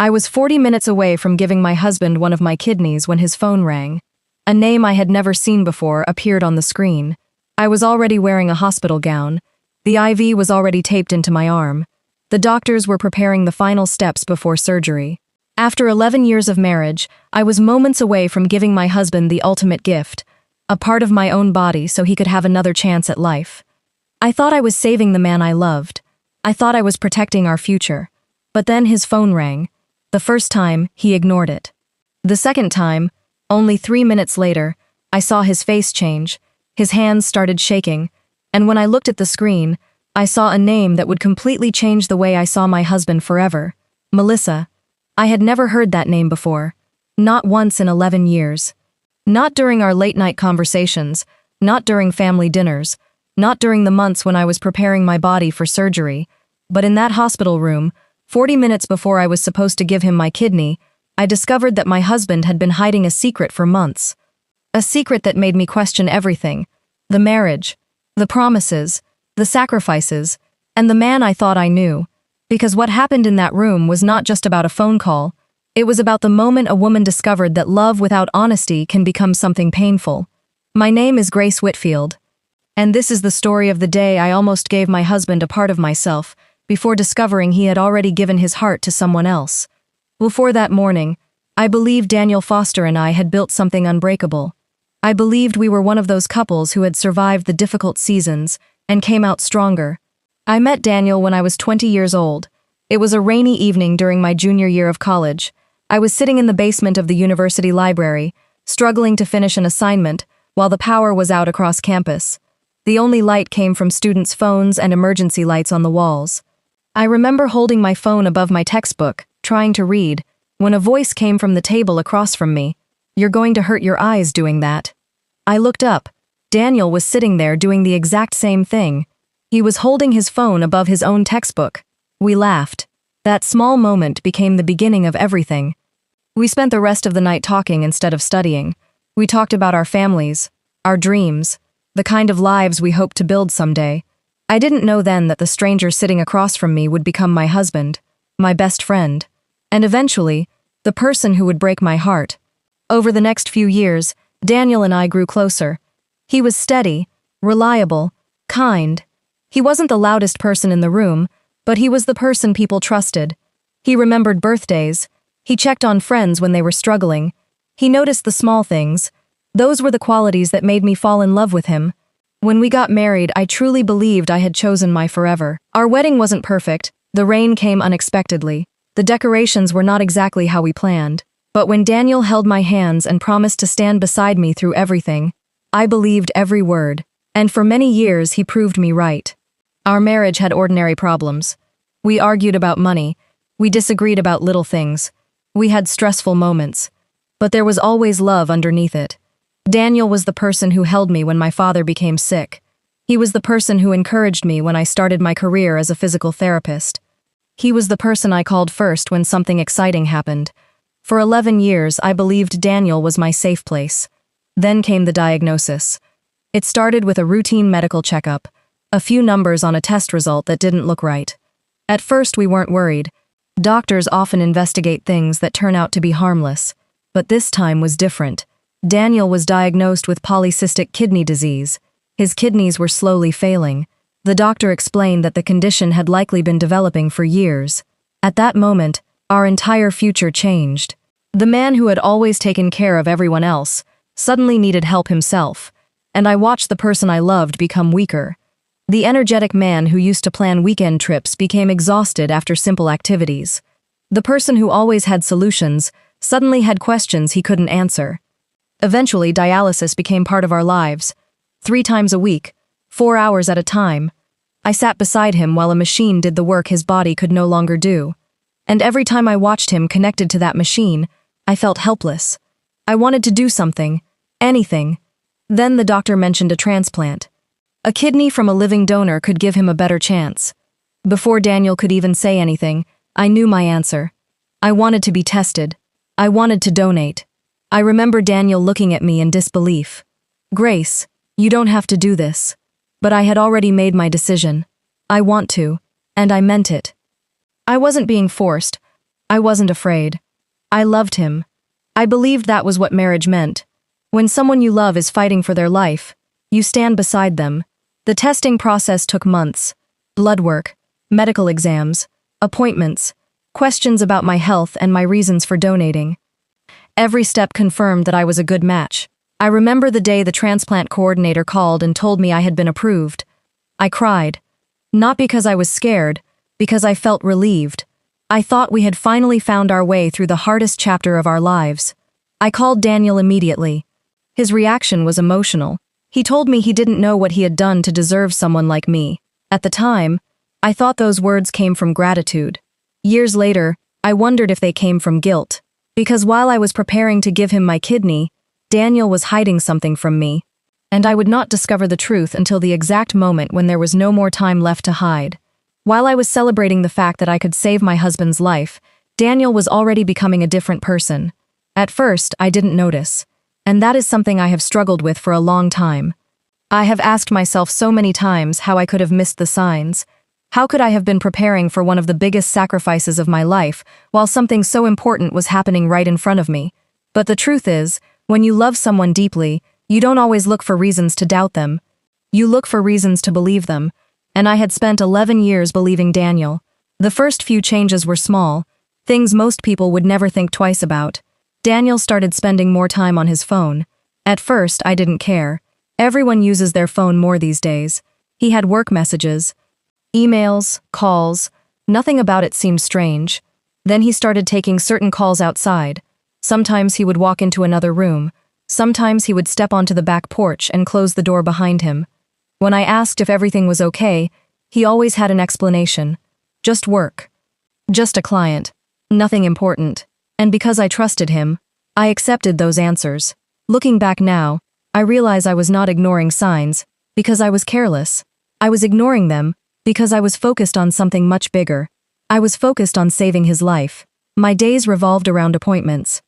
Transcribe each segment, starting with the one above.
I was 40 minutes away from giving my husband one of my kidneys when his phone rang. A name I had never seen before appeared on the screen. I was already wearing a hospital gown. The IV was already taped into my arm. The doctors were preparing the final steps before surgery. After 11 years of marriage, I was moments away from giving my husband the ultimate gift, a part of my own body so he could have another chance at life. I thought I was saving the man I loved. I thought I was protecting our future. But then his phone rang. The first time, he ignored it. The second time, only 3 minutes later, I saw his face change. His hands started shaking, and when I looked at the screen, I saw a name that would completely change the way I saw my husband forever. Melissa. I had never heard that name before. Not once in 11 years. Not during our late-night conversations, not during family dinners, not during the months when I was preparing my body for surgery, but in that hospital room, 40 minutes before I was supposed to give him my kidney, I discovered that my husband had been hiding a secret for months. A secret that made me question everything. The marriage, the promises, the sacrifices, and the man I thought I knew. Because what happened in that room was not just about a phone call, it was about the moment a woman discovered that love without honesty can become something painful. My name is Grace Whitfield, and this is the story of the day I almost gave my husband a part of myself before discovering he had already given his heart to someone else. Before that morning, I believed Daniel Foster and I had built something unbreakable. I believed we were one of those couples who had survived the difficult seasons and came out stronger. I met Daniel when I was 20 years old. It was a rainy evening during my junior year of college. I was sitting in the basement of the university library, struggling to finish an assignment while the power was out across campus. The only light came from students' phones and emergency lights on the walls. I remember holding my phone above my textbook, trying to read, when a voice came from the table across from me. "You're going to hurt your eyes doing that." I looked up. Daniel was sitting there doing the exact same thing. He was holding his phone above his own textbook. We laughed. That small moment became the beginning of everything. We spent the rest of the night talking instead of studying. We talked about our families, our dreams, the kind of lives we hoped to build someday. I didn't know then that the stranger sitting across from me would become my husband, my best friend, and eventually, the person who would break my heart. Over the next few years, Daniel and I grew closer. He was steady, reliable, kind. He wasn't the loudest person in the room, but he was the person people trusted. He remembered birthdays. He checked on friends when they were struggling. He noticed the small things. Those were the qualities that made me fall in love with him. When we got married, I truly believed I had chosen my forever. Our wedding wasn't perfect. The rain came unexpectedly. The decorations were not exactly how we planned. But when Daniel held my hands and promised to stand beside me through everything, I believed every word. And for many years, he proved me right. Our marriage had ordinary problems. We argued about money. We disagreed about little things. We had stressful moments. But there was always love underneath it. Daniel was the person who held me when my father became sick. He was the person who encouraged me when I started my career as a physical therapist. He was the person I called first when something exciting happened. For 11 years, I believed Daniel was my safe place. Then came the diagnosis. It started with a routine medical checkup, a few numbers on a test result that didn't look right. At first, we weren't worried. Doctors often investigate things that turn out to be harmless. But this time was different. Daniel was diagnosed with polycystic kidney disease. His kidneys were slowly failing. The doctor explained that the condition had likely been developing for years. At that moment, our entire future changed. The man who had always taken care of everyone else suddenly needed help himself, and I watched the person I loved become weaker. The energetic man who used to plan weekend trips became exhausted after simple activities. The person who always had solutions suddenly had questions he couldn't answer. Eventually, dialysis became part of our lives. 3 times a week, 4 hours at a time. I sat beside him while a machine did the work his body could no longer do. And every time I watched him connected to that machine, I felt helpless. I wanted to do something, anything. Then the doctor mentioned a transplant. A kidney from a living donor could give him a better chance. Before Daniel could even say anything, I knew my answer. I wanted to be tested. I wanted to donate. I remember Daniel looking at me in disbelief. "Grace, you don't have to do this." But I had already made my decision. I want to, and I meant it. I wasn't being forced. I wasn't afraid. I loved him. I believed that was what marriage meant. When someone you love is fighting for their life, you stand beside them. The testing process took months. Blood work, medical exams, appointments, questions about my health and my reasons for donating. Every step confirmed that I was a good match. I remember the day the transplant coordinator called and told me I had been approved. I cried. Not because I was scared, because I felt relieved. I thought we had finally found our way through the hardest chapter of our lives. I called Daniel immediately. His reaction was emotional. He told me he didn't know what he had done to deserve someone like me. At the time, I thought those words came from gratitude. Years later, I wondered if they came from guilt. Because while I was preparing to give him my kidney, Daniel was hiding something from me. And I would not discover the truth until the exact moment when there was no more time left to hide. While I was celebrating the fact that I could save my husband's life, Daniel was already becoming a different person. At first, I didn't notice. And that is something I have struggled with for a long time. I have asked myself so many times how I could have missed the signs. How could I have been preparing for one of the biggest sacrifices of my life while something so important was happening right in front of me? But the truth is, when you love someone deeply, you don't always look for reasons to doubt them. You look for reasons to believe them. And I had spent 11 years believing Daniel. The first few changes were small, things most people would never think twice about. Daniel started spending more time on his phone. At first, I didn't care. Everyone uses their phone more these days. He had work messages, emails, calls. Nothing about it seemed strange. Then he started taking certain calls outside. Sometimes he would walk into another room. Sometimes he would step onto the back porch and close the door behind him. When I asked if everything was okay, he always had an explanation. Just work. Just a client. Nothing important. And because I trusted him, I accepted those answers. Looking back now, I realize I was not ignoring signs because I was careless. I was ignoring them because I was focused on something much bigger. I was focused on saving his life. My days revolved around appointments,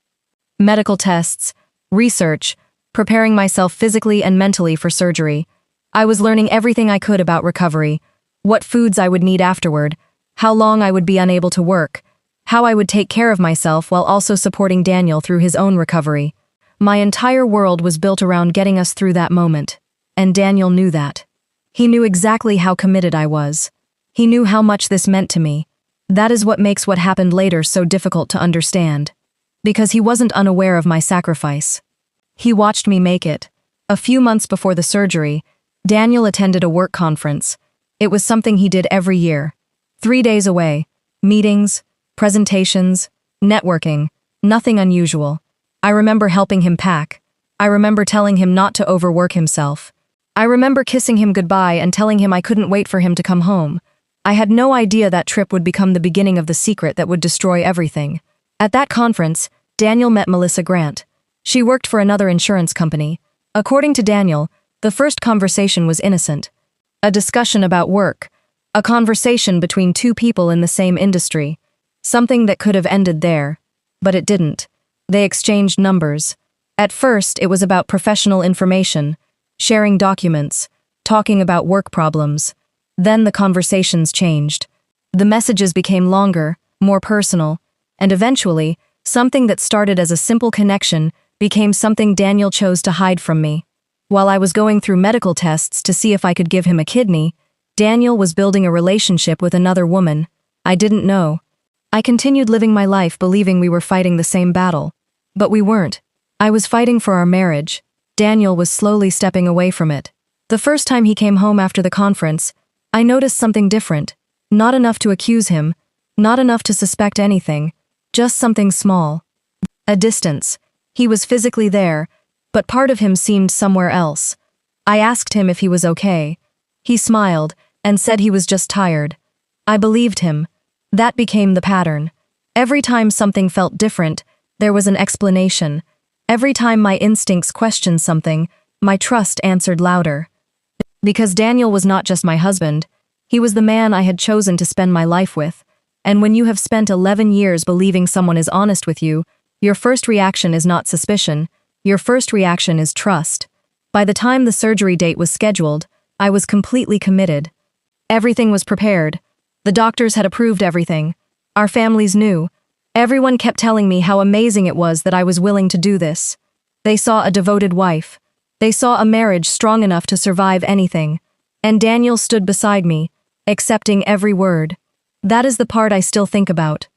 medical tests, research, preparing myself physically and mentally for surgery. I was learning everything I could about recovery, what foods I would need afterward, how long I would be unable to work, how I would take care of myself while also supporting Daniel through his own recovery. My entire world was built around getting us through that moment, and Daniel knew that. He knew exactly how committed I was. He knew how much this meant to me. That is what makes what happened later so difficult to understand. Because he wasn't unaware of my sacrifice. He watched me make it. A few months before the surgery, Daniel attended a work conference. It was something he did every year. 3 days away. Meetings, presentations, networking, nothing unusual. I remember helping him pack. I remember telling him not to overwork himself. I remember kissing him goodbye and telling him I couldn't wait for him to come home. I had no idea that trip would become the beginning of the secret that would destroy everything. At that conference, Daniel met Melissa Grant. She worked for another insurance company. According to Daniel, the first conversation was innocent. A discussion about work. A conversation between two people in the same industry. Something that could have ended there. But it didn't. They exchanged numbers. At first, it was about professional information, sharing documents, talking about work problems. Then the conversations changed. The messages became longer, more personal, and eventually, something that started as a simple connection became something Daniel chose to hide from me. While I was going through medical tests to see if I could give him a kidney, Daniel was building a relationship with another woman. I didn't know. I continued living my life believing we were fighting the same battle. But we weren't. I was fighting for our marriage. Daniel was slowly stepping away from it. The first time he came home after the conference, I noticed something different. Not enough to accuse him, not enough to suspect anything, just something small. A distance. He was physically there, but part of him seemed somewhere else. I asked him if he was okay. He smiled and said he was just tired. I believed him. That became the pattern. Every time something felt different, there was an explanation. Every time my instincts questioned something, my trust answered louder. Because Daniel was not just my husband, he was the man I had chosen to spend my life with. And when you have spent 11 years believing someone is honest with you, your first reaction is not suspicion, your first reaction is trust. By the time the surgery date was scheduled, I was completely committed. Everything was prepared. The doctors had approved everything. Our families knew. Everyone kept telling me how amazing it was that I was willing to do this. They saw a devoted wife. They saw a marriage strong enough to survive anything. And Daniel stood beside me, accepting every word. That is the part I still think about.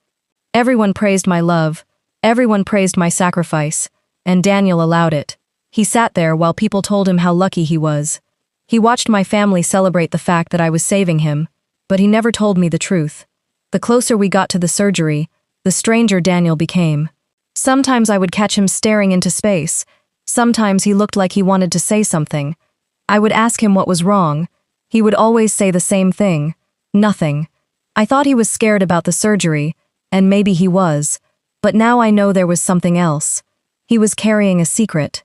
Everyone praised my love. Everyone praised my sacrifice. And Daniel allowed it. He sat there while people told him how lucky he was. He watched my family celebrate the fact that I was saving him, but he never told me the truth. The closer we got to the surgery, the stranger Daniel became. Sometimes I would catch him staring into space. Sometimes he looked like he wanted to say something. I would ask him what was wrong. He would always say the same thing. Nothing. I thought he was scared about the surgery, and maybe he was, but now I know there was something else. He was carrying a secret.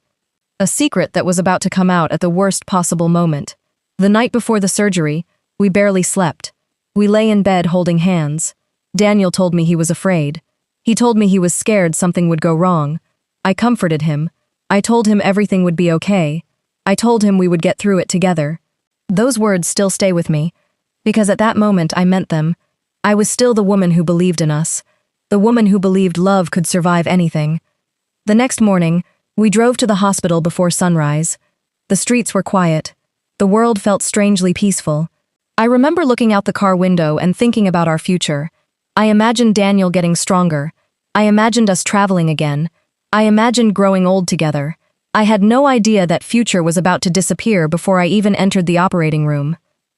A secret that was about to come out at the worst possible moment. The night before the surgery, we barely slept. We lay in bed holding hands. Daniel told me he was afraid. He told me he was scared something would go wrong. I comforted him. I told him everything would be okay. I told him we would get through it together. Those words still stay with me, because at that moment I meant them. I was still the woman who believed in us, the woman who believed love could survive anything. The next morning, we drove to the hospital before sunrise. The streets were quiet. The world felt strangely peaceful. I remember looking out the car window and thinking about our future. I imagined Daniel getting stronger. I imagined us traveling again. I imagined growing old together. I had no idea that future was about to disappear before I even entered the operating room.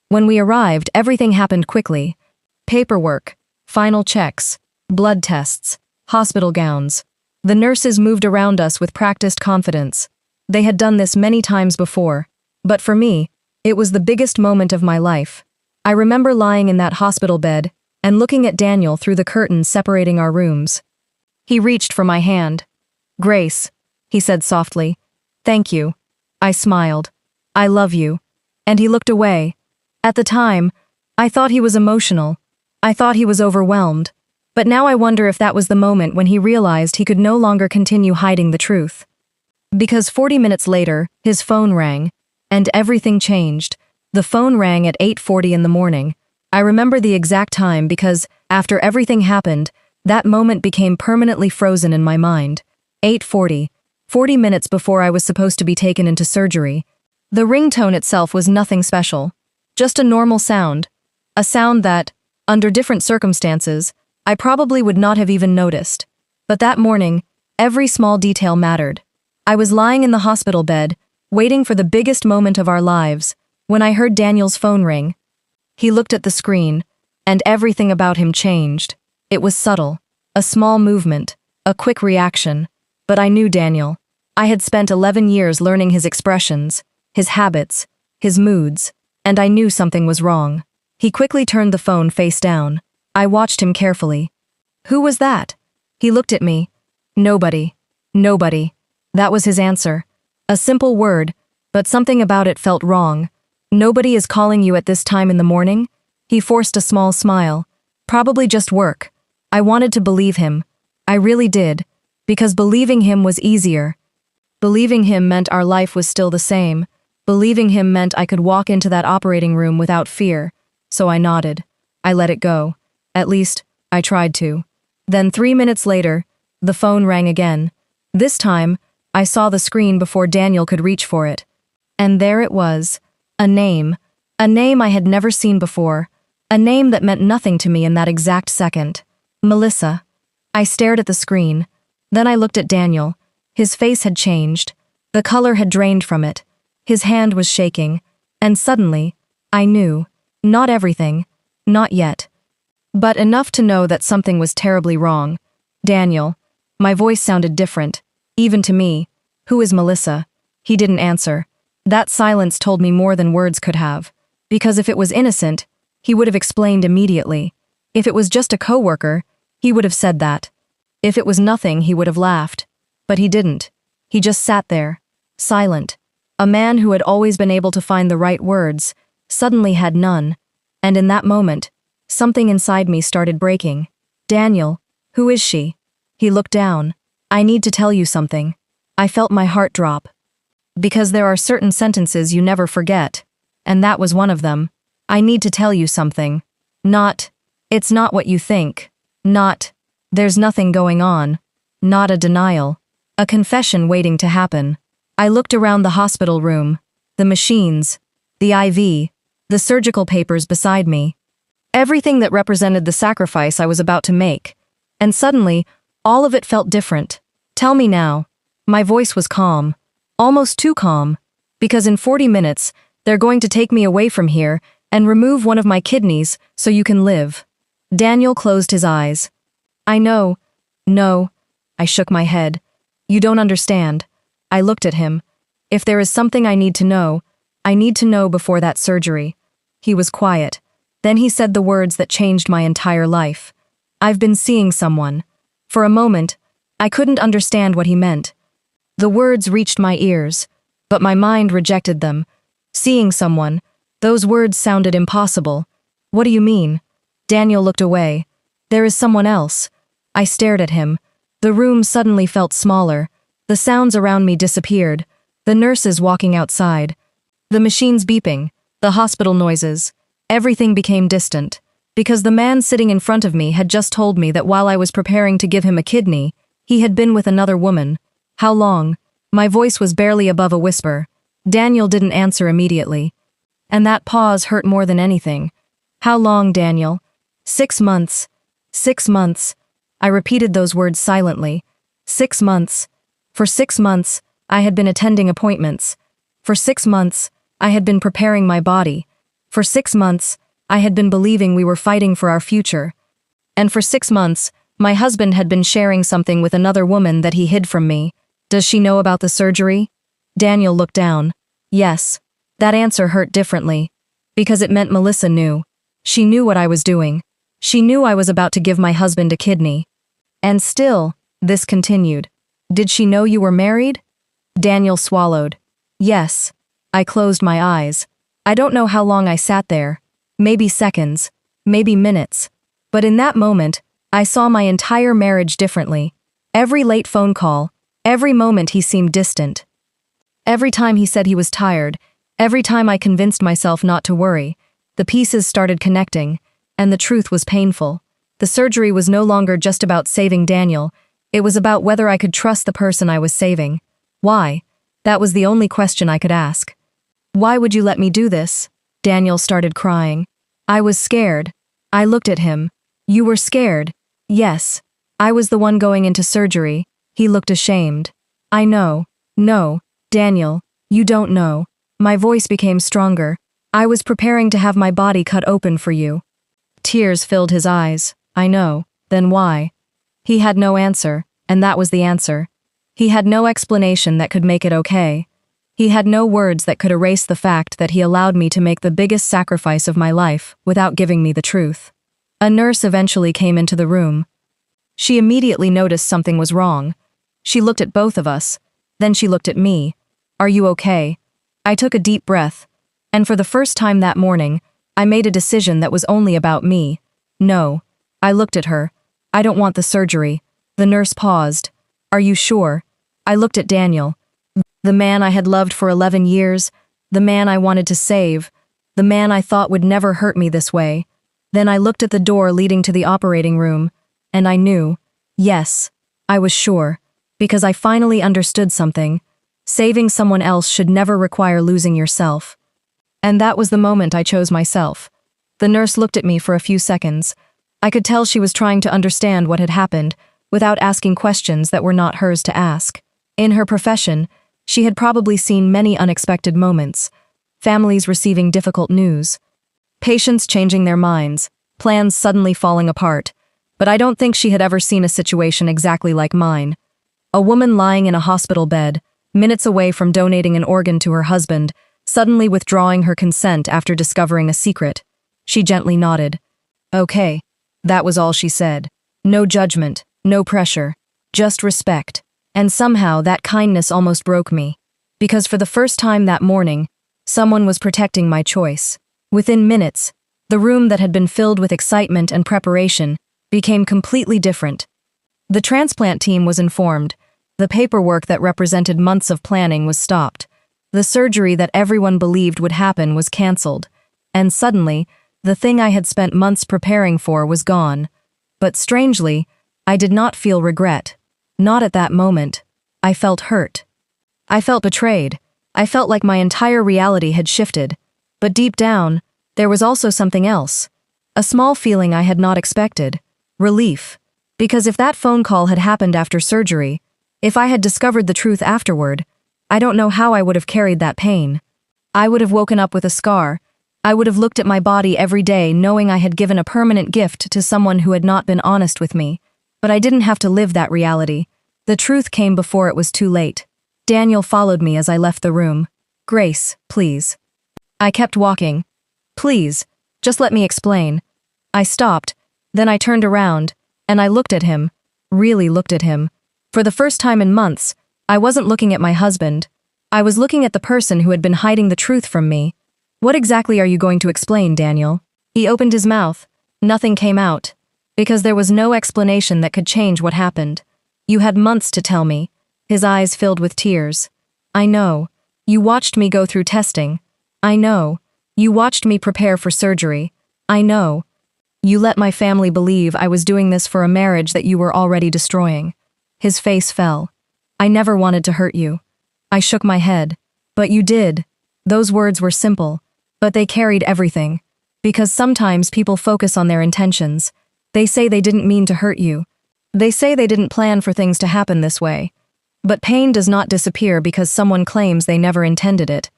When we arrived, everything happened quickly. Paperwork, final checks, blood tests, hospital gowns. The nurses moved around us with practiced confidence. They had done this many times before. But for me, it was the biggest moment of my life. I remember lying in that hospital bed and looking at Daniel through the curtains separating our rooms. He reached for my hand. "Grace," he said softly. "Thank you." I smiled. "I love you." And he looked away. At the time, I thought he was emotional. I thought he was overwhelmed. But now I wonder if that was the moment when he realized he could no longer continue hiding the truth. Because 40 minutes later, his phone rang, and everything changed. The phone rang at 8:40 in the morning. I remember the exact time because, after everything happened, that moment became permanently frozen in my mind. 8:40, 40 minutes before I was supposed to be taken into surgery. The ringtone itself was nothing special. Just a normal sound. A sound that, under different circumstances, I probably would not have even noticed. But that morning, every small detail mattered. I was lying in the hospital bed, waiting for the biggest moment of our lives, when I heard Daniel's phone ring. He looked at the screen, and everything about him changed. It was subtle, a small movement, a quick reaction. But I knew Daniel. I had spent 11 years learning his expressions, his habits, his moods, and I knew something was wrong. He quickly turned the phone face down. I watched him carefully. "Who was that?" He looked at me. "Nobody. Nobody." That was his answer. A simple word, but something about it felt wrong. "Nobody is calling you at this time in the morning?" He forced a small smile. "Probably just work." I wanted to believe him. I really did, because believing him was easier. Believing him meant our life was still the same. Believing him meant I could walk into that operating room without fear. So I nodded. I let it go. At least, I tried to. Then 3 minutes later, the phone rang again. This time, I saw the screen before Daniel could reach for it. And there it was. A name I had never seen before. A name that meant nothing to me in that exact second. Melissa. I stared at the screen. Then I looked at Daniel. His face had changed. The color had drained from it. His hand was shaking. And suddenly, I knew. Not everything. Not yet. But enough to know that something was terribly wrong. "Daniel." My voice sounded different. Even to me. "Who is Melissa?" He didn't answer. That silence told me more than words could have. Because if it was innocent, he would have explained immediately. If it was just a coworker, he would have said that. If it was nothing, he would have laughed. But he didn't. He just sat there, silent. A man who had always been able to find the right words, suddenly had none. And in that moment, something inside me started breaking. "Daniel, who is she?" He looked down. "I need to tell you something." I felt my heart drop. Because there are certain sentences you never forget. And that was one of them. "I need to tell you something. Not, it's not what you think. Not, There's nothing going on. Not a denial. A confession waiting to happen. I looked around the hospital room. The machines. The IV. The surgical papers beside me. Everything that represented the sacrifice I was about to make. And suddenly, all of it felt different. Tell me now. My voice was calm. Almost too calm. Because in 40 minutes, they're going to take me away from here and remove one of my kidneys so you can live. Daniel closed his eyes. I know. No. I shook my head. You don't understand. I looked at him. If there is something I need to know, I need to know before that surgery. He was quiet. Then he said the words that changed my entire life. I've been seeing someone. For a moment, I couldn't understand what he meant. The words reached my ears, but my mind rejected them. Seeing someone, those words sounded impossible. What do you mean? Daniel looked away. There is someone else. I stared at him. The room suddenly felt smaller. The sounds around me disappeared. The nurses walking outside. The machines beeping. The hospital noises. Everything became distant. Because the man sitting in front of me had just told me that while I was preparing to give him a kidney, he had been with another woman. How long? My voice was barely above a whisper. Daniel didn't answer immediately. And that pause hurt more than anything. How long, Daniel? 6 months. 6 months. I repeated those words silently. 6 months. For 6 months, I had been attending appointments. For 6 months, I had been preparing my body. For 6 months, I had been believing we were fighting for our future. And for 6 months, my husband had been sharing something with another woman that he hid from me. Does she know about the surgery? Daniel looked down. Yes. That answer hurt differently. Because it meant Melissa knew. She knew what I was doing. She knew I was about to give my husband a kidney. And still, this continued. Did she know you were married? Daniel swallowed. Yes. I closed my eyes. I don't know how long I sat there. Maybe seconds. Maybe minutes. But in that moment, I saw my entire marriage differently. Every late phone call, every moment he seemed distant. Every time he said he was tired, every time I convinced myself not to worry, the pieces started connecting, and the truth was painful. The surgery was no longer just about saving Daniel, it was about whether I could trust the person I was saving. Why? That was the only question I could ask. Why would you let me do this? Daniel started crying. I was scared. I looked at him. You were scared? Yes. I was the one going into surgery. He looked ashamed. I know. No, Daniel, you don't know. My voice became stronger. I was preparing to have my body cut open for you. Tears filled his eyes. I know. Then why? He had no answer, and that was the answer. He had no explanation that could make it okay. He had no words that could erase the fact that he allowed me to make the biggest sacrifice of my life without giving me the truth. A nurse eventually came into the room. She immediately noticed something was wrong. She looked at both of us. Then she looked at me. Are you okay? I took a deep breath. And for the first time that morning, I made a decision that was only about me. No. I looked at her. I don't want the surgery. The nurse paused. Are you sure? I looked at Daniel. The man I had loved for 11 years, the man I wanted to save, the man I thought would never hurt me this way. Then I looked at the door leading to the operating room, and I knew. Yes, I was sure, because I finally understood something. Saving someone else should never require losing yourself. And that was the moment I chose myself. The nurse looked at me for a few seconds. I could tell she was trying to understand what had happened, without asking questions that were not hers to ask. In her profession, she had probably seen many unexpected moments. Families receiving difficult news. Patients changing their minds. Plans suddenly falling apart. But I don't think she had ever seen a situation exactly like mine. A woman lying in a hospital bed, minutes away from donating an organ to her husband, suddenly withdrawing her consent after discovering a secret. She gently nodded. Okay. That was all she said. No judgment, no pressure, just respect. And somehow that kindness almost broke me. Because for the first time that morning, someone was protecting my choice. Within minutes, the room that had been filled with excitement and preparation became completely different. The transplant team was informed. The paperwork that represented months of planning was stopped. The surgery that everyone believed would happen was cancelled. And suddenly, the thing I had spent months preparing for was gone. But strangely, I did not feel regret. Not at that moment. I felt hurt. I felt betrayed. I felt like my entire reality had shifted. But deep down, there was also something else. A small feeling I had not expected. Relief. Because if that phone call had happened after surgery, if I had discovered the truth afterward, I don't know how I would have carried that pain. I would have woken up with a scar. I would have looked at my body every day knowing I had given a permanent gift to someone who had not been honest with me. But I didn't have to live that reality. The truth came before it was too late. Daniel followed me as I left the room. Grace, please. I kept walking. Please, just let me explain. I stopped, then I turned around, and I looked at him. Really looked at him. For the first time in months, I wasn't looking at my husband. I was looking at the person who had been hiding the truth from me. What exactly are you going to explain, Daniel? He opened his mouth. Nothing came out. Because there was no explanation that could change what happened. You had months to tell me. His eyes filled with tears. I know. You watched me go through testing. I know. You watched me prepare for surgery. I know. You let my family believe I was doing this for a marriage that you were already destroying. His face fell. I never wanted to hurt you. I shook my head. But you did. Those words were simple, but they carried everything. Because sometimes people focus on their intentions. They say they didn't mean to hurt you. They say they didn't plan for things to happen this way. But pain does not disappear because someone claims they never intended it.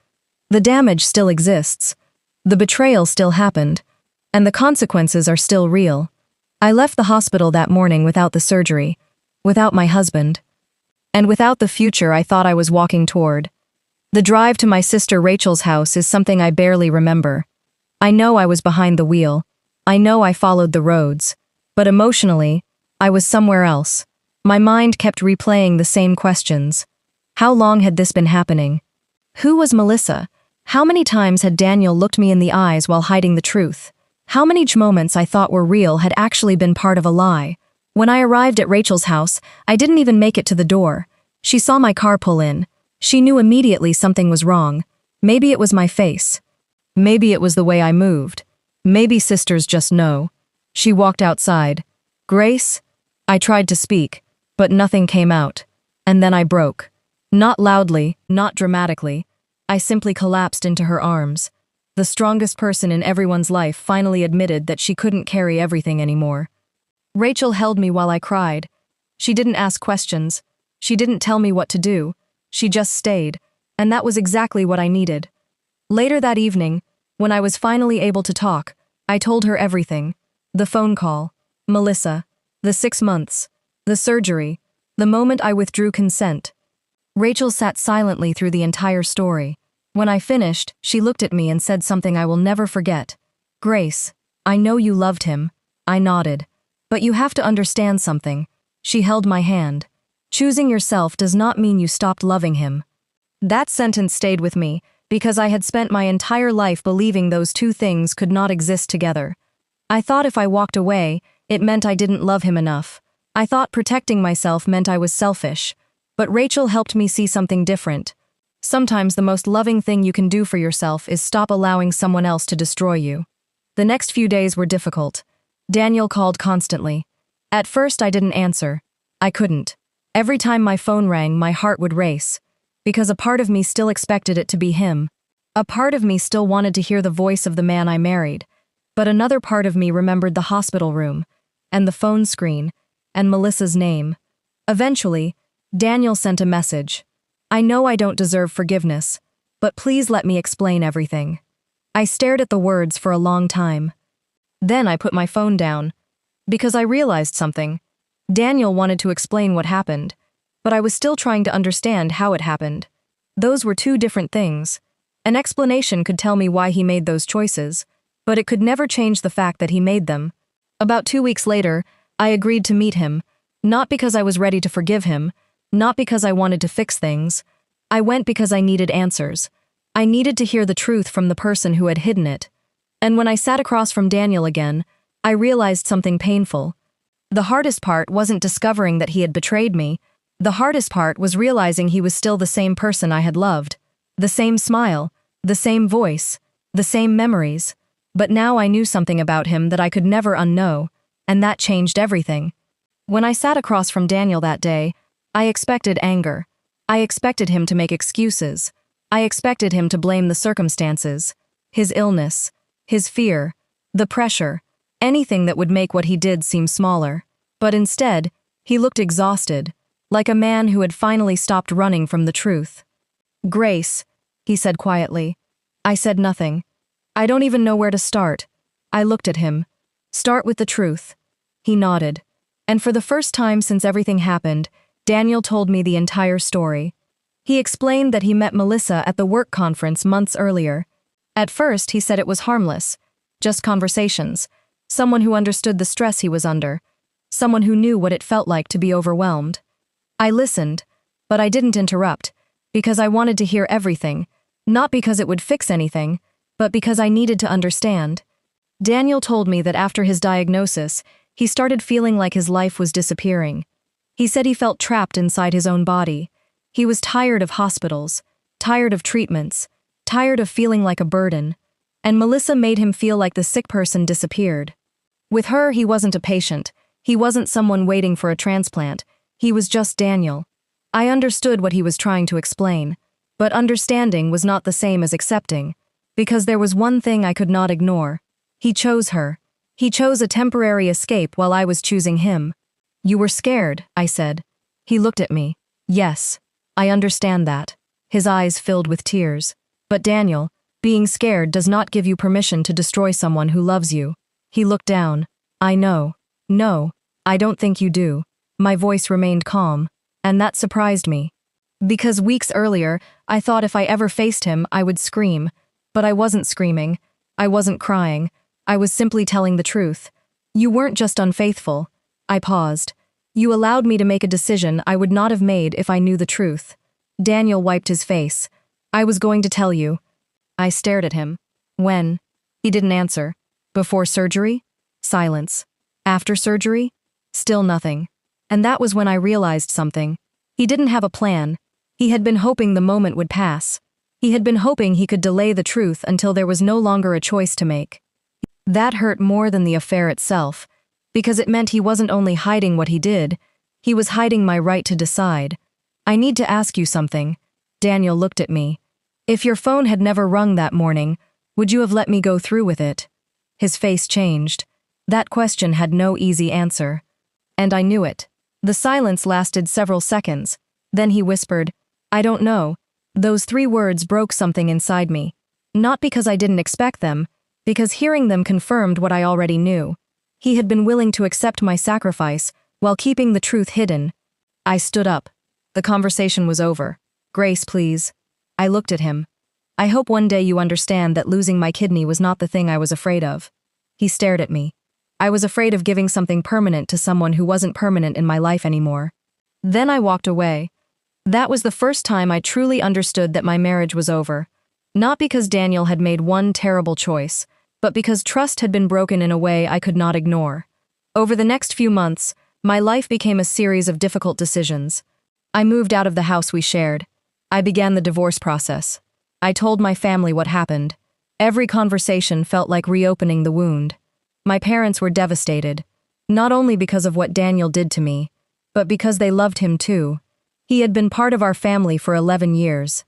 The damage still exists. The betrayal still happened. And the consequences are still real. I left the hospital that morning without the surgery, without my husband, and without the future I thought I was walking toward. The drive to my sister Rachel's house is something I barely remember. I know I was behind the wheel. I know I followed the roads. But emotionally, I was somewhere else. My mind kept replaying the same questions. How long had this been happening? Who was Melissa? How many times had Daniel looked me in the eyes while hiding the truth? How many moments I thought were real had actually been part of a lie? When I arrived at Rachel's house, I didn't even make it to the door. She saw my car pull in. She knew immediately something was wrong. Maybe it was my face. Maybe it was the way I moved. Maybe sisters just know. She walked outside. Grace? I tried to speak, but nothing came out. And then I broke. Not loudly, not dramatically. I simply collapsed into her arms. The strongest person in everyone's life finally admitted that she couldn't carry everything anymore. Rachel held me while I cried. She didn't ask questions. She didn't tell me what to do. She just stayed, and that was exactly what I needed. Later that evening, when I was finally able to talk, I told her everything. The phone call, Melissa, the 6 months, the surgery, the moment I withdrew consent. Rachel sat silently through the entire story. When I finished, she looked at me and said something I will never forget. Grace, I know you loved him. I nodded. But you have to understand something. She held my hand. Choosing yourself does not mean you stopped loving him. That sentence stayed with me because I had spent my entire life believing those two things could not exist together. I thought if I walked away, it meant I didn't love him enough. I thought protecting myself meant I was selfish. But Rachel helped me see something different. Sometimes the most loving thing you can do for yourself is stop allowing someone else to destroy you. The next few days were difficult. Daniel called constantly. At first I didn't answer. I couldn't. Every time my phone rang, my heart would race. Because a part of me still expected it to be him. A part of me still wanted to hear the voice of the man I married. But another part of me remembered the hospital room, and the phone screen, and Melissa's name. Eventually, Daniel sent a message. I know I don't deserve forgiveness, but please let me explain everything. I stared at the words for a long time. Then I put my phone down. Because I realized something. Daniel wanted to explain what happened, but I was still trying to understand how it happened. Those were two different things. An explanation could tell me why he made those choices, but it could never change the fact that he made them. About 2 weeks later, I agreed to meet him, not because I was ready to forgive him, not because I wanted to fix things. I went because I needed answers. I needed to hear the truth from the person who had hidden it. And when I sat across from Daniel again, I realized something painful. The hardest part wasn't discovering that he had betrayed me. The hardest part was realizing he was still the same person I had loved. The same smile, the same voice, the same memories. But now I knew something about him that I could never unknow, and that changed everything. When I sat across from Daniel that day, I expected anger. I expected him to make excuses. I expected him to blame the circumstances, his illness, his fear, the pressure, anything that would make what he did seem smaller. But instead, he looked exhausted, like a man who had finally stopped running from the truth. "Grace," he said quietly. I said nothing. "I don't even know where to start." I looked at him. "Start with the truth." He nodded. And for the first time since everything happened, Daniel told me the entire story. He explained that he met Melissa at the work conference months earlier. At first, he said it was harmless, just conversations, someone who understood the stress he was under, someone who knew what it felt like to be overwhelmed. I listened, but I didn't interrupt, because I wanted to hear everything, not because it would fix anything, but because I needed to understand. Daniel told me that after his diagnosis, he started feeling like his life was disappearing. He said he felt trapped inside his own body. He was tired of hospitals, tired of treatments, tired of feeling like a burden. And Melissa made him feel like the sick person disappeared. With her, he wasn't a patient. He wasn't someone waiting for a transplant. He was just Daniel. I understood what he was trying to explain, but understanding was not the same as accepting, because there was one thing I could not ignore. He chose her. He chose a temporary escape while I was choosing him. "You were scared," I said. He looked at me. "Yes, I understand that." His eyes filled with tears. "But Daniel, being scared does not give you permission to destroy someone who loves you." He looked down. "I know. No, I don't think you do." My voice remained calm, and that surprised me. Because weeks earlier, I thought if I ever faced him, I would scream. But I wasn't screaming. I wasn't crying. I was simply telling the truth. "You weren't just unfaithful." I paused. "You allowed me to make a decision I would not have made if I knew the truth." Daniel wiped his face. "I was going to tell you." I stared at him. "When?" He didn't answer. "Before surgery?" Silence. "After surgery?" Still nothing. And that was when I realized something. He didn't have a plan. He had been hoping the moment would pass. He had been hoping he could delay the truth until there was no longer a choice to make. That hurt more than the affair itself, because it meant he wasn't only hiding what he did, he was hiding my right to decide. "I need to ask you something." Daniel looked at me. "If your phone had never rung that morning, would you have let me go through with it?" His face changed. That question had no easy answer. And I knew it. The silence lasted several seconds. Then he whispered, "I don't know." Those 3 words broke something inside me. Not because I didn't expect them, because hearing them confirmed what I already knew. He had been willing to accept my sacrifice while keeping the truth hidden. I stood up. The conversation was over. "Grace, please." I looked at him. "I hope one day you understand that losing my kidney was not the thing I was afraid of." He stared at me. "I was afraid of giving something permanent to someone who wasn't permanent in my life anymore." Then I walked away. That was the first time I truly understood that my marriage was over. Not because Daniel had made one terrible choice, but because trust had been broken in a way I could not ignore. Over the next few months, my life became a series of difficult decisions. I moved out of the house we shared. I began the divorce process. I told my family what happened. Every conversation felt like reopening the wound. My parents were devastated, not only because of what Daniel did to me, but because they loved him too. He had been part of our family for 11 years.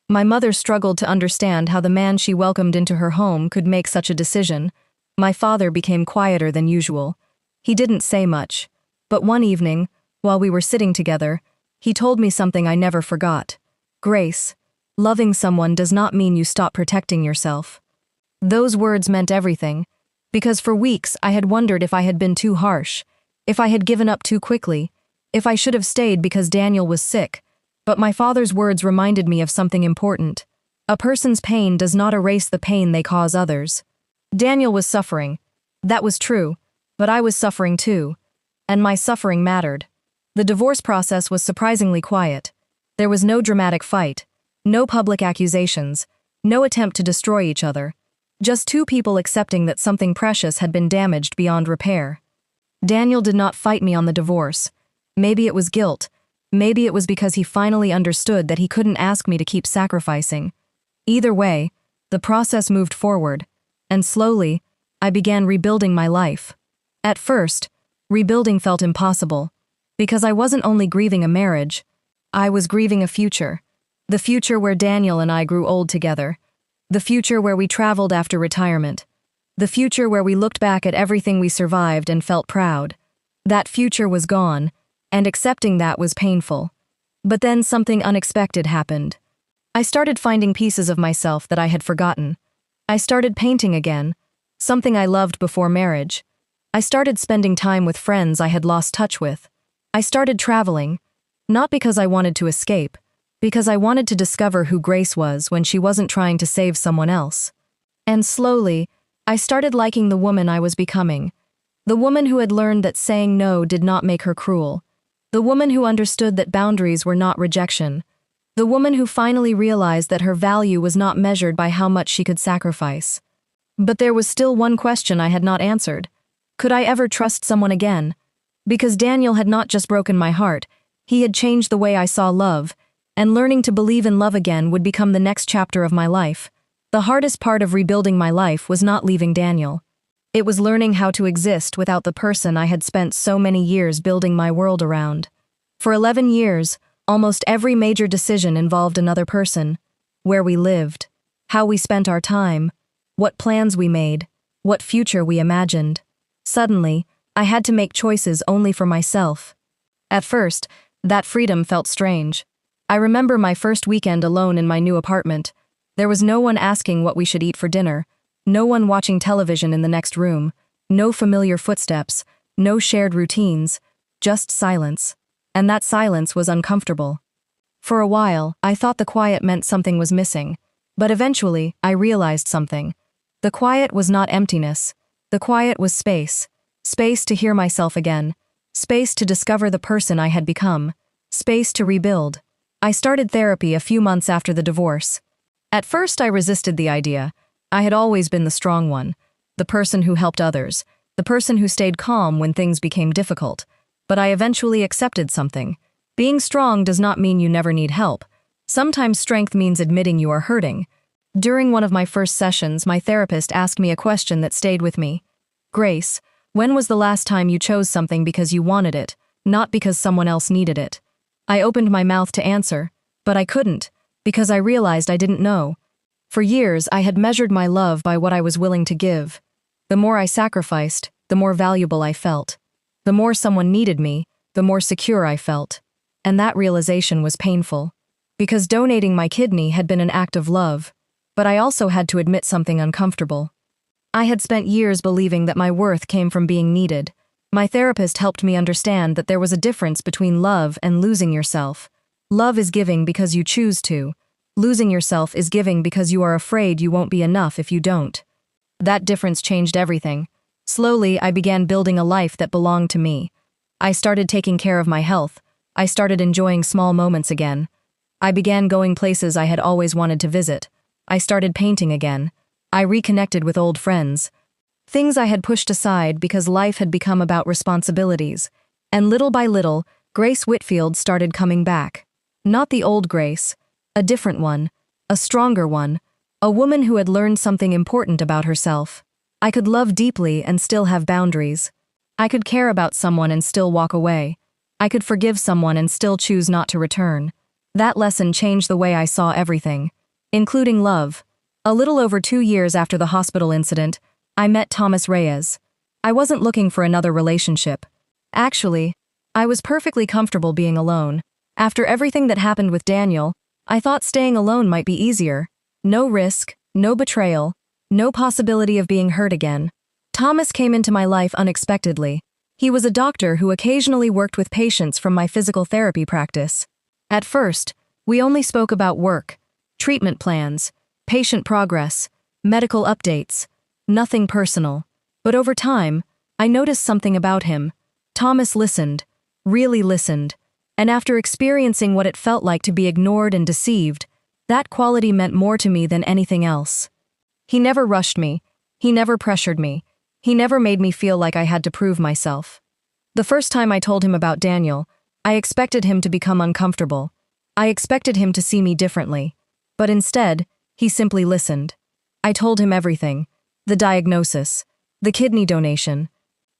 My mother struggled to understand how the man she welcomed into her home could make such a decision. My father became quieter than usual. He didn't say much, but one evening, while we were sitting together, he told me something I never forgot. "Grace, loving someone does not mean you stop protecting yourself." Those words meant everything, because for weeks I had wondered if I had been too harsh, if I had given up too quickly, if I should have stayed because Daniel was sick. But my father's words reminded me of something important. A person's pain does not erase the pain they cause others. Daniel was suffering. That was true, but I was suffering too. And my suffering mattered. The divorce process was surprisingly quiet. There was no dramatic fight, no public accusations, no attempt to destroy each other. Just 2 people accepting that something precious had been damaged beyond repair. Daniel did not fight me on the divorce. Maybe it was guilt. Maybe it was because he finally understood that he couldn't ask me to keep sacrificing. Either way, the process moved forward, and slowly, I began rebuilding my life. At first, Rebuilding felt impossible, because I wasn't only grieving a marriage, I was grieving a future. The future where Daniel and I grew old together. The future where we traveled after retirement. The future where we looked back at everything we survived and felt proud. That future was gone, and accepting that was painful. But then something unexpected happened. I started finding pieces of myself that I had forgotten. I started painting again, something I loved before marriage. I started spending time with friends I had lost touch with. I started traveling, not because I wanted to escape, because I wanted to discover who Grace was when she wasn't trying to save someone else. And slowly, I started liking the woman I was becoming. The woman who had learned that saying no did not make her cruel. The woman who understood that boundaries were not rejection. The woman who finally realized that her value was not measured by how much she could sacrifice. But there was still one question I had not answered. Could I ever trust someone again? Because Daniel had not just broken my heart, he had changed the way I saw love, and learning to believe in love again would become the next chapter of my life. The hardest part of rebuilding my life was not leaving Daniel. It was learning how to exist without the person I had spent so many years building my world around. For 11 years, almost every major decision involved another person. Where we lived, how we spent our time, what plans we made, what future we imagined. Suddenly, I had to make choices only for myself. At first, that freedom felt strange. I remember my first weekend alone in my new apartment. There was no one asking what we should eat for dinner, no one watching television in the next room, no familiar footsteps, no shared routines, just silence. And that silence was uncomfortable. For a while, I thought the quiet meant something was missing, but eventually, I realized something. The quiet was not emptiness. The quiet was space. Space to hear myself again. Space to discover the person I had become. Space to rebuild. I started therapy a few months after the divorce. At first, I resisted the idea. I had always been the strong one, the person who helped others, the person who stayed calm when things became difficult. But I eventually accepted something. Being strong does not mean you never need help. Sometimes strength means admitting you are hurting. During one of my first sessions, my therapist asked me a question that stayed with me. Grace, when was the last time you chose something because you wanted it, not because someone else needed it? I opened my mouth to answer, but I couldn't, because I realized I didn't know. For years, I had measured my love by what I was willing to give. The more I sacrificed, the more valuable I felt. The more someone needed me, the more secure I felt. And that realization was painful, because donating my kidney had been an act of love, but I also had to admit something uncomfortable. I had spent years believing that my worth came from being needed. My therapist helped me understand that there was a difference between love and losing yourself. Love is giving because you choose to. Losing yourself is giving because you are afraid you won't be enough if you don't. That difference changed everything. Slowly, I began building a life that belonged to me. I started taking care of my health. I started enjoying small moments again. I began going places I had always wanted to visit. I started painting again. I reconnected with old friends. Things I had pushed aside because life had become about responsibilities. And little by little, Grace Whitfield started coming back. Not the old Grace, a different one, a stronger one, a woman who had learned something important about herself. I could love deeply and still have boundaries. I could care about someone and still walk away. I could forgive someone and still choose not to return. That lesson changed the way I saw everything, including love. A little over 2 years after the hospital incident, I met Thomas Reyes. I wasn't looking for another relationship. Actually, I was perfectly comfortable being alone. After everything that happened with Daniel, I thought staying alone might be easier. No risk, no betrayal, no possibility of being hurt again. Thomas came into my life unexpectedly. He was a doctor who occasionally worked with patients from my physical therapy practice. At first, we only spoke about work, treatment plans, patient progress, medical updates, nothing personal. But over time, I noticed something about him. Thomas listened, really listened, and after experiencing what it felt like to be ignored and deceived, that quality meant more to me than anything else. He never rushed me, he never pressured me, he never made me feel like I had to prove myself. The first time I told him about Daniel, I expected him to become uncomfortable. I expected him to see me differently. But instead, he simply listened. I told him everything. The diagnosis, the kidney donation,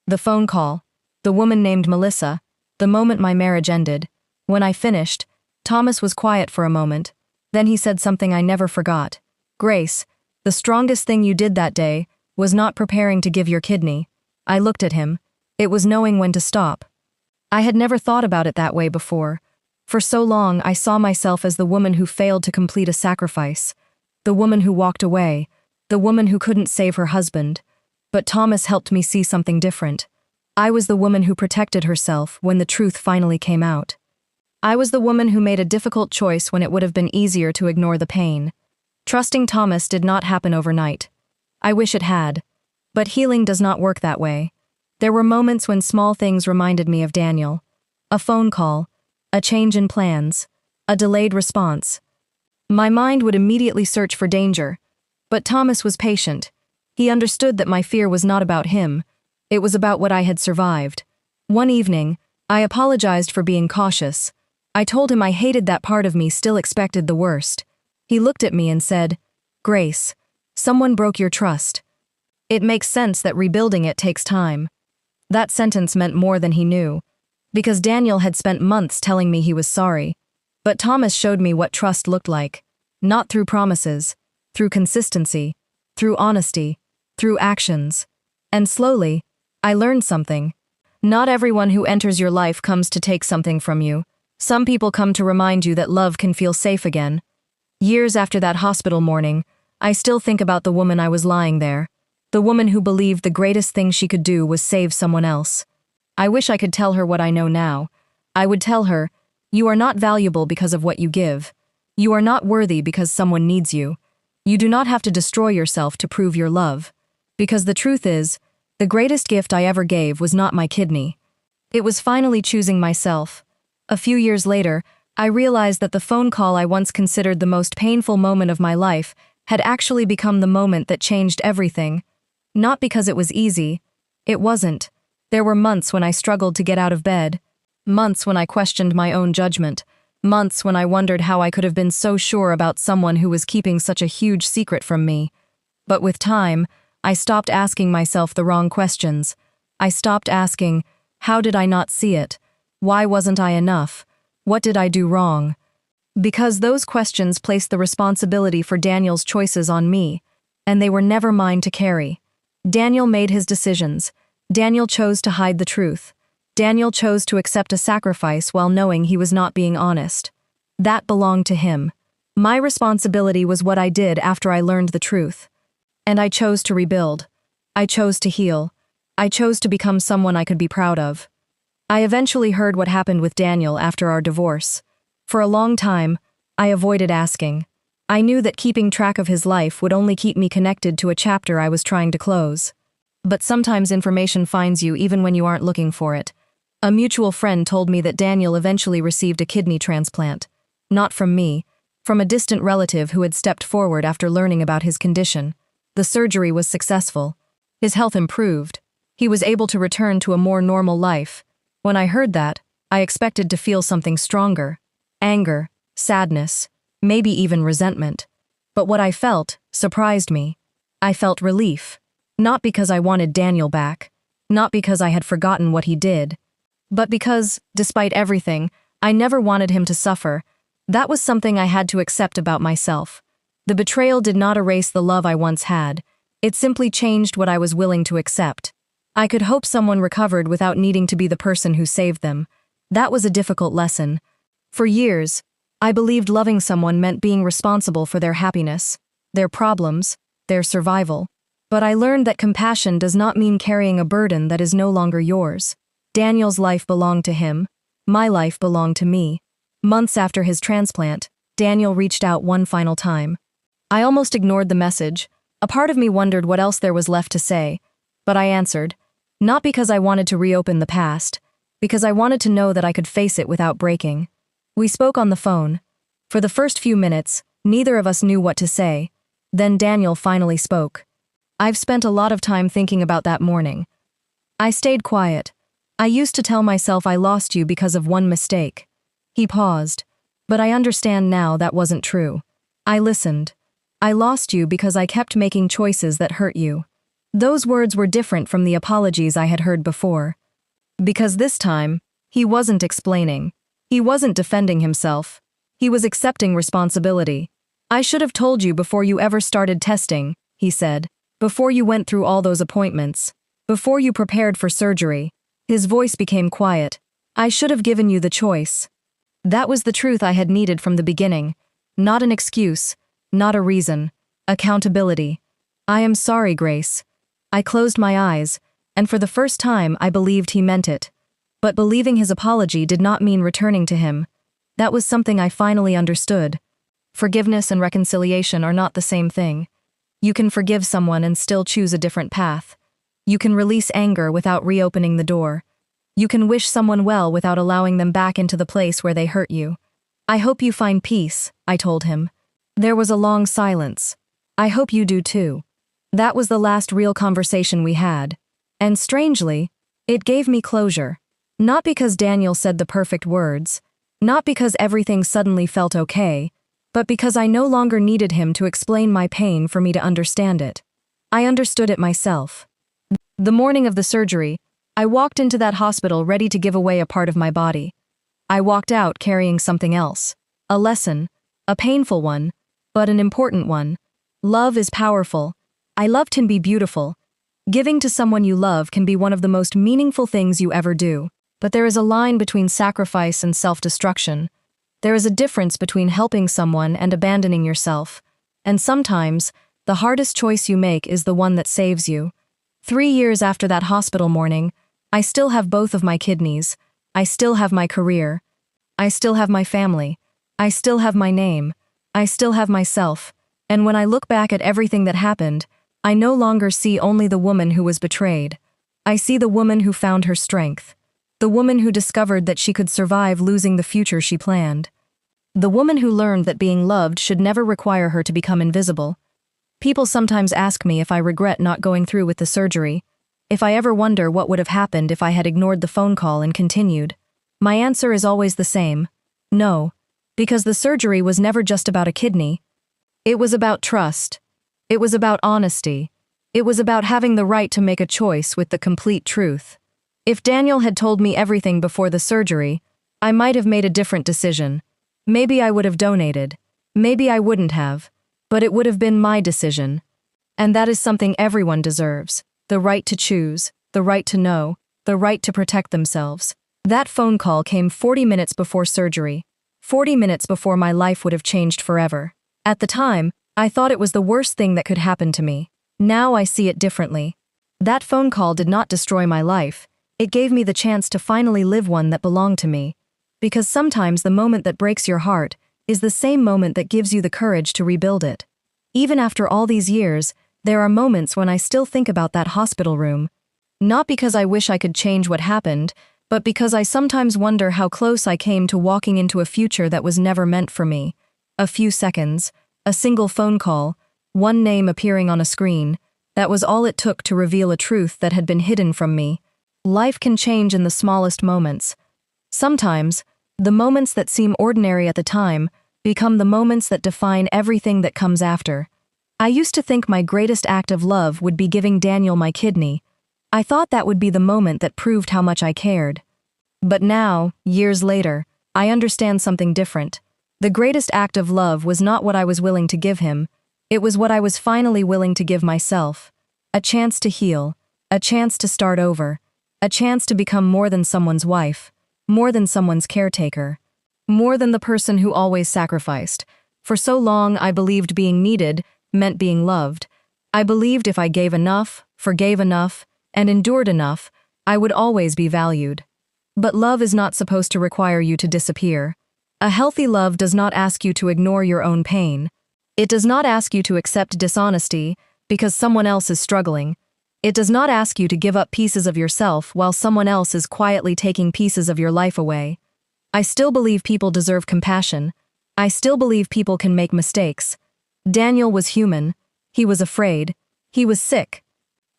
the phone call, The woman named Melissa, the moment my marriage ended. When I finished, Thomas was quiet for a moment. Then he said something I never forgot. Grace, the strongest thing you did that day was not preparing to give your kidney. I looked at him. It was knowing when to stop. I had never thought about it that way before. For so long, I saw myself as the woman who failed to complete a sacrifice, the woman who walked away, the woman who couldn't save her husband. But Thomas helped me see something different. I was the woman who protected herself when the truth finally came out. I was the woman who made a difficult choice when it would have been easier to ignore the pain. Trusting Thomas did not happen overnight. I wish it had. But healing does not work that way. There were moments when small things reminded me of Daniel. A phone call, a change in plans, a delayed response. My mind would immediately search for danger. But Thomas was patient. He understood that my fear was not about him. It was about what I had survived. One evening, I apologized for being cautious. I told him I hated that part of me still expected the worst. He looked at me and said, "Grace, someone broke your trust. It makes sense that rebuilding it takes time." That sentence meant more than he knew, because Daniel had spent months telling me he was sorry. But Thomas showed me what trust looked like, not through promises, through consistency, through honesty, through actions. And slowly, I learned something. Not everyone who enters your life comes to take something from you. Some people come to remind you that love can feel safe again. Years after that hospital morning, I still think about the woman I was lying there, the woman who believed the greatest thing she could do was save someone else. I wish I could tell her what I know now. I would tell her, "You are not valuable because of what you give. You are not worthy because someone needs you. You do not have to destroy yourself to prove your love." Because the truth is, the greatest gift I ever gave was not my kidney. It was finally choosing myself. A few years later, I realized that the phone call I once considered the most painful moment of my life had actually become the moment that changed everything. Not because it was easy. It wasn't. There were months when I struggled to get out of bed. Months when I questioned my own judgment. Months when I wondered how I could have been so sure about someone who was keeping such a huge secret from me. But with time, I stopped asking myself the wrong questions. I stopped asking, how did I not see it? Why wasn't I enough? What did I do wrong? Because those questions placed the responsibility for Daniel's choices on me, and they were never mine to carry. Daniel made his decisions. Daniel chose to hide the truth. Daniel chose to accept a sacrifice while knowing he was not being honest. That belonged to him. My responsibility was what I did after I learned the truth. And I chose to rebuild. I chose to heal. I chose to become someone I could be proud of. I eventually heard what happened with Daniel after our divorce. For a long time, I avoided asking. I knew that keeping track of his life would only keep me connected to a chapter I was trying to close. But sometimes information finds you even when you aren't looking for it. A mutual friend told me that Daniel eventually received a kidney transplant. Not from me, from a distant relative who had stepped forward after learning about his condition. The surgery was successful. His health improved. He was able to return to a more normal life. When I heard that, I expected to feel something stronger. Anger, sadness, maybe even resentment. But what I felt surprised me. I felt relief. Not because I wanted Daniel back. Not because I had forgotten what he did. But because, despite everything, I never wanted him to suffer. That was something I had to accept about myself. The betrayal did not erase the love I once had. It simply changed what I was willing to accept. I could hope someone recovered without needing to be the person who saved them. That was a difficult lesson. For years, I believed loving someone meant being responsible for their happiness, their problems, their survival. But I learned that compassion does not mean carrying a burden that is no longer yours. Daniel's life belonged to him. My life belonged to me. Months after his transplant, Daniel reached out one final time. I almost ignored the message. A part of me wondered what else there was left to say. But I answered. Not because I wanted to reopen the past, because I wanted to know that I could face it without breaking. We spoke on the phone. For the first few minutes, neither of us knew what to say. Then Daniel finally spoke. I've spent a lot of time thinking about that morning. I stayed quiet. I used to tell myself I lost you because of one mistake. He paused. But I understand now that wasn't true. I listened. I lost you because I kept making choices that hurt you. Those words were different from the apologies I had heard before. Because this time, he wasn't explaining. He wasn't defending himself. He was accepting responsibility. "I should have told you before you ever started testing," he said. "Before you went through all those appointments. Before you prepared for surgery." His voice became quiet. "I should have given you the choice." That was the truth I had needed from the beginning. Not an excuse, not a reason. Accountability. "I am sorry, Grace." I closed my eyes, and for the first time I believed he meant it. But believing his apology did not mean returning to him. That was something I finally understood. Forgiveness and reconciliation are not the same thing. You can forgive someone and still choose a different path. You can release anger without reopening the door. You can wish someone well without allowing them back into the place where they hurt you. "I hope you find peace," I told him. There was a long silence. "I hope you do too." That was the last real conversation we had. And strangely, it gave me closure. Not because Daniel said the perfect words, not because everything suddenly felt okay, but because I no longer needed him to explain my pain for me to understand it. I understood it myself. The morning of the surgery, I walked into that hospital ready to give away a part of my body. I walked out carrying something else. A lesson, a painful one, but an important one. Love is powerful. I loved him be beautiful. Giving to someone you love can be one of the most meaningful things you ever do. But there is a line between sacrifice and self-destruction. There is a difference between helping someone and abandoning yourself. And sometimes, the hardest choice you make is the one that saves you. 3 years after that hospital morning, I still have both of my kidneys. I still have my career. I still have my family. I still have my name. I still have myself. And when I look back at everything that happened, I no longer see only the woman who was betrayed. I see the woman who found her strength. The woman who discovered that she could survive losing the future she planned. The woman who learned that being loved should never require her to become invisible. People sometimes ask me if I regret not going through with the surgery, if I ever wonder what would have happened if I had ignored the phone call and continued. My answer is always the same. No, because the surgery was never just about a kidney. It was about trust. It was about honesty. It was about having the right to make a choice with the complete truth. If Daniel had told me everything before the surgery, I might have made a different decision. Maybe I would have donated. Maybe I wouldn't have. But it would have been my decision. And that is something everyone deserves. The right to choose, the right to know, the right to protect themselves. That phone call came 40 minutes before surgery. 40 minutes before my life would have changed forever. At the time, I thought it was the worst thing that could happen to me. Now I see it differently. That phone call did not destroy my life. It gave me the chance to finally live one that belonged to me. Because sometimes the moment that breaks your heart is the same moment that gives you the courage to rebuild it. Even after all these years, there are moments when I still think about that hospital room. Not because I wish I could change what happened, but because I sometimes wonder how close I came to walking into a future that was never meant for me. A few seconds, a single phone call, one name appearing on a screen, that was all it took to reveal a truth that had been hidden from me. Life can change in the smallest moments. Sometimes, the moments that seem ordinary at the time become the moments that define everything that comes after. I used to think my greatest act of love would be giving Daniel my kidney. I thought that would be the moment that proved how much I cared. But now, years later, I understand something different. The greatest act of love was not what I was willing to give him. It was what I was finally willing to give myself. A chance to heal, a chance to start over, a chance to become more than someone's wife, more than someone's caretaker, more than the person who always sacrificed. For so long, I believed being needed meant being loved. I believed if I gave enough, forgave enough, and endured enough, I would always be valued. But love is not supposed to require you to disappear. A healthy love does not ask you to ignore your own pain. It does not ask you to accept dishonesty because someone else is struggling. It does not ask you to give up pieces of yourself while someone else is quietly taking pieces of your life away. I still believe people deserve compassion. I still believe people can make mistakes. Daniel was human. He was afraid. He was sick.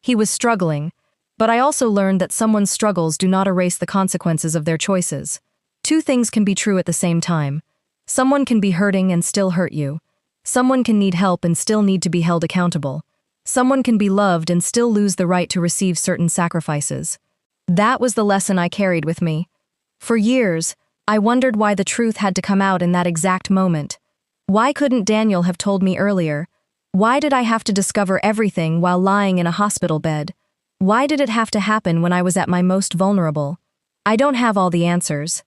He was struggling. But I also learned that someone's struggles do not erase the consequences of their choices. Two things can be true at the same time. Someone can be hurting and still hurt you. Someone can need help and still need to be held accountable. Someone can be loved and still lose the right to receive certain sacrifices. That was the lesson I carried with me. For years, I wondered why the truth had to come out in that exact moment. Why couldn't Daniel have told me earlier? Why did I have to discover everything while lying in a hospital bed? Why did it have to happen when I was at my most vulnerable? I don't have all the answers.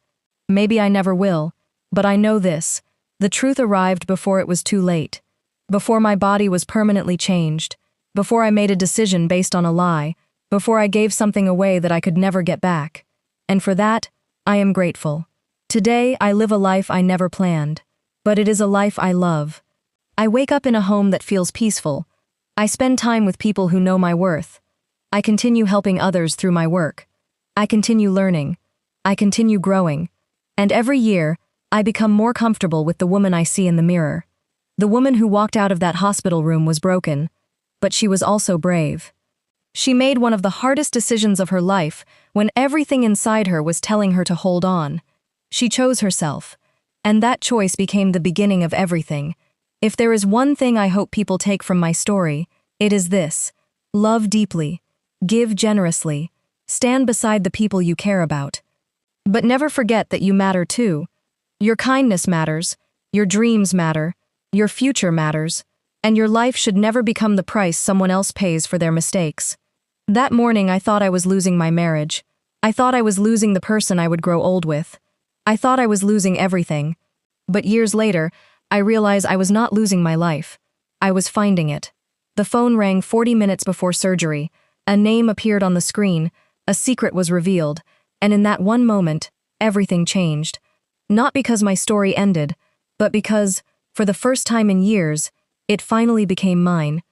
Maybe I never will, but I know this. The truth arrived before it was too late. Before my body was permanently changed. Before I made a decision based on a lie. Before I gave something away that I could never get back. And for that, I am grateful. Today, I live a life I never planned. But it is a life I love. I wake up in a home that feels peaceful. I spend time with people who know my worth. I continue helping others through my work. I continue learning. I continue growing. And every year, I become more comfortable with the woman I see in the mirror. The woman who walked out of that hospital room was broken, but she was also brave. She made one of the hardest decisions of her life when everything inside her was telling her to hold on. She chose herself, and that choice became the beginning of everything. If there is one thing I hope people take from my story, it is this: love deeply, give generously, stand beside the people you care about. But never forget that you matter too. Your kindness matters, your dreams matter, your future matters, and your life should never become the price someone else pays for their mistakes. That morning I thought I was losing my marriage. I thought I was losing the person I would grow old with. I thought I was losing everything. But years later, I realized I was not losing my life. I was finding it. The phone rang 40 minutes before surgery. A name appeared on the screen, a secret was revealed, and in that one moment, everything changed. Not because my story ended, but because, for the first time in years, it finally became mine.